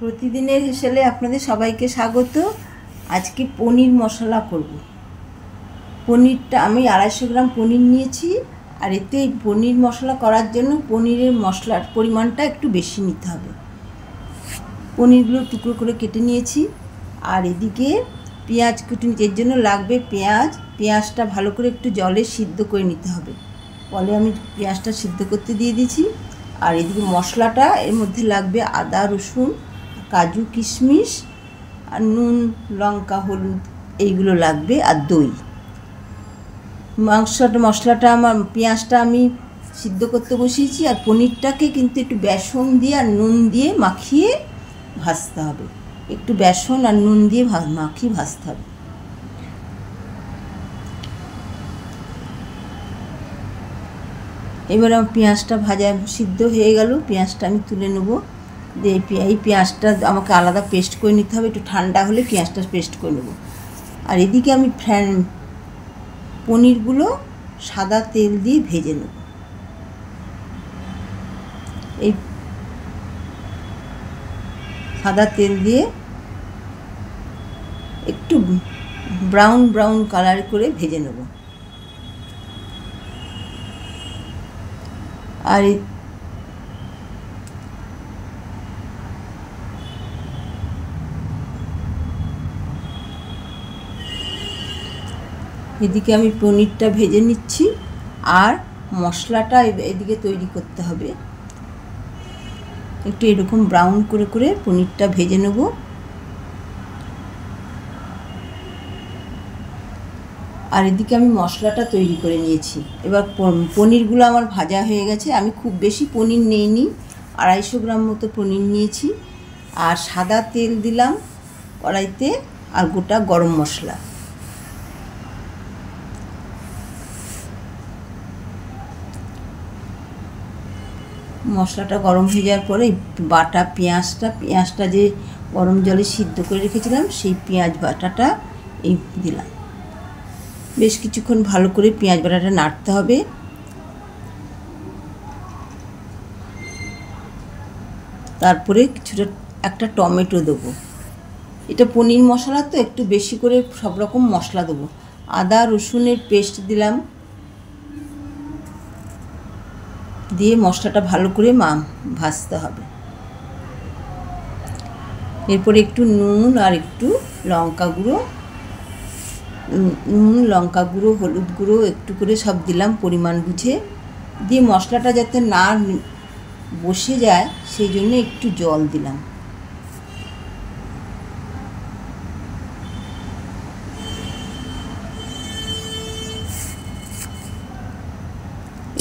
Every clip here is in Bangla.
প্রতিদিনের হেসেলে আপনাদের সবাইকে স্বাগত। আজকে পনির মশলা করব। পনিরটা আমি 250 গ্রাম পনির নিয়েছি, আর এতে পনির মশলা করার জন্য পনিরের মশলার পরিমাণটা একটু বেশি নিতে হবে। পনিরগুলো টুকরো করে কেটে নিয়েছি, আর এদিকে পেঁয়াজ কুটে নিয়েছি। এর জন্য লাগবে পেঁয়াজটা ভালো করে একটু জলে সিদ্ধ করে নিতে হবে। বলে আমি পেঁয়াজটা সিদ্ধ করতে দিয়ে দিয়েছি। আর এদিকে মশলাটা এর মধ্যে লাগবে আদা, রসুন, কাজু, কিশমিশ, আর নুন, লঙ্কা, হলুদ এইগুলো লাগবে, আর দই। মশলাটা আমার পেঁয়াজটা আমি সিদ্ধ করতে বসিয়েছি, আর পনিরটাকে কিন্তু একটু বেসন দিয়ে আর নুন দিয়ে মাখিয়ে ভাজতে হবে। একটু বেসন আর নুন দিয়ে মাখিয়ে ভাজতে হবে। এবার আমার পেঁয়াজটা ভাজা সিদ্ধ হয়ে গেল, পেঁয়াজটা আমি তুলে নেব। এই পেঁয়াজটা আমাকে আলাদা পেস্ট করে নিতে হবে, একটু ঠান্ডা হলে পেঁয়াজটা পেস্ট করে নেব। আর এদিকে আমি পনিরগুলো সাদা তেল দিয়ে ভেজে নেব। এই সাদা তেল দিয়ে একটু ব্রাউন কালার করে ভেজে নেব। আর এদিকে আমি পনিরটা ভেজে নিচ্ছি, আর মশলাটা এদিকে তৈরি করতে হবে। একটু এরকম ব্রাউন করে করে পনিরটা ভেজে নেব। আর এদিকে আমি মশলাটা তৈরি করে নিয়েছি। এবার পনিরগুলো আমার ভাজা হয়ে গেছে। আমি খুব বেশি পনির নিইনি, 250 গ্রাম মতো পনির নিয়েছি। আর সাদা তেল দিলাম কড়াইতে, আর গোটা গরম মশলা। মশলাটা গরম হয়ে যাওয়ার পরে বাটা পেঁয়াজটা যে গরম জলে সিদ্ধ করে রেখেছিলাম, সেই পেঁয়াজ বাটাটা এই দিলাম। বেশ কিছুক্ষণ ভালো করে পেঁয়াজ বাটাটা নাড়তে হবে। তারপরে একটা টমেটো দেবো। এটা পনির মশলা তো একটু বেশি করে সব রকম মশলা দেবো। আদা রসুনের পেস্ট দিলাম, দিয়ে মশলাটা ভালো করে ভাজতে হবে। এরপরে একটু নুন আর একটু লঙ্কা গুঁড়ো, হলুদ গুঁড়ো একটু করে সব দিলাম পরিমাণ বুঝে। দিয়ে মশলাটা যাতে না বসে যায় সেই জন্য একটু জল দিলাম।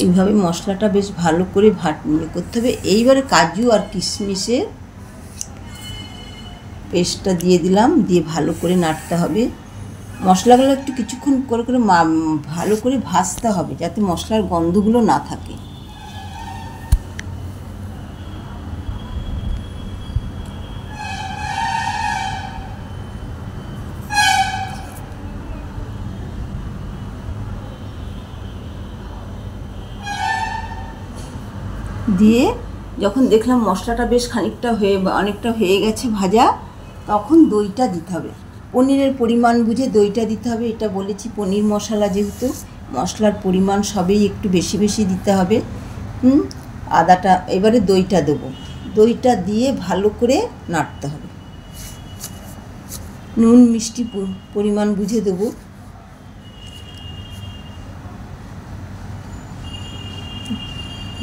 এইভাবে মশলাটা বেশ ভালো করে করতে হবে। এইবারে কাজু আর কিশমিশের পেস্টটা দিয়ে দিলাম, দিয়ে ভালো করে নাড়তে হবে। মশলাগুলো একটু কিছুক্ষণ করে করে ভালো করে ভাজতে হবে, যাতে মশলার গন্ধগুলো না থাকে। দিয়ে যখন দেখলাম মশলাটা বেশ অনেকটা হয়ে গেছে ভাজা, তখন দইটা দিতে হবে। পনিরের পরিমাণ বুঝে দইটা দিতে হবে। এটা বলেছি পনির মশলা, যেহেতু মশলার পরিমাণ সবেই একটু বেশি বেশি দিতে হবে। আদাটা এবারে দইটা দেবো। দইটা দিয়ে ভালো করে নাড়তে হবে। নুন মিষ্টি পরিমাণ বুঝে দেবো।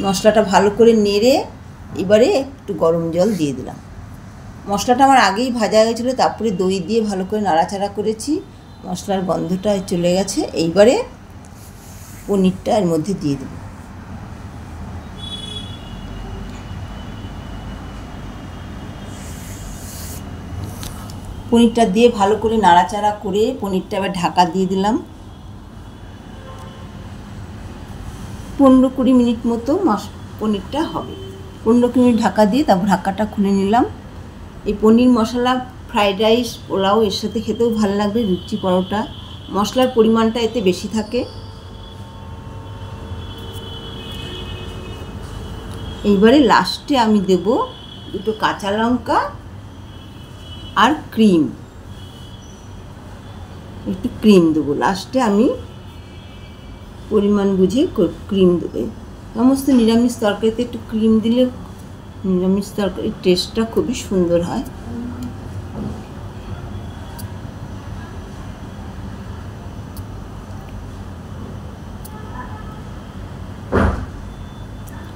মশলাটা ভালো করে নেড়ে এবারে একটু গরম জল দিয়ে দিলাম। মশলাটা আমার আগেই ভাজা হয়েছিলো, তারপরে দই দিয়ে ভালো করে নাড়াচাড়া করেছি। মশলার গন্ধটা চলে গেছে। এইবারে পনিরটা এর মধ্যে দিয়ে দেব। পনিরটা দিয়ে ভালো করে নাড়াচাড়া করে পনিরটা এবার ঢাকা দিয়ে দিলাম। 15-20 মিনিট মতো পনিরটা হবে। 15-20 মিনিট ঢাকা দিয়ে তারপর ঢাকাটা খুলে নিলাম। এই পনির মশলা ফ্রাইড রাইস, পোলাও এর সাথে খেতেও ভালো লাগবে, লুচি, পরোটা। মশলার পরিমাণটা এতে বেশি থাকে। এইবারে লাস্টে আমি দেব 2 কাঁচা লঙ্কা আর ক্রিম, একটু ক্রিম দেবো লাস্টে। আমি পরিমাণ বুঝে ক্রিম দেবে। সমস্ত নিরামিষ তরকারিতে একটু ক্রিম দিলে নিরামিষ তরকারির টেস্টটা খুবই সুন্দর হয়।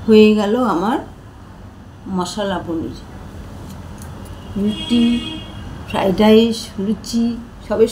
হয়ে গেল আমার মশলা পনির। রুটি, ফ্রাইড রাইস, লুচি সবের